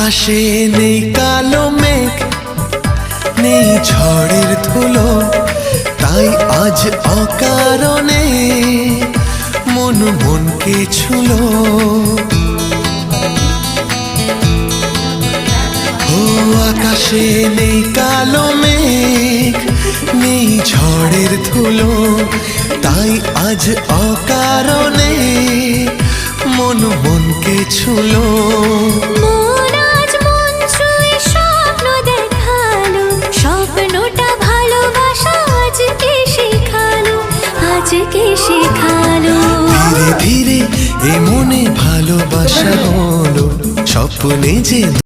আকাশে নেই কালো মেঘ, নেই ঝড়ের ধুলো, তাই আজ অকারণে মন মনকে ছুলো। ও আকাশে নেই কালো মেঘ, নেই ঝড়ের ধুলো, তাই আজ অকারণে মন মনকে ছুলো। ধীরে ধীরে এ মনে ভালোবাসা হলো, স্বপ্নে যে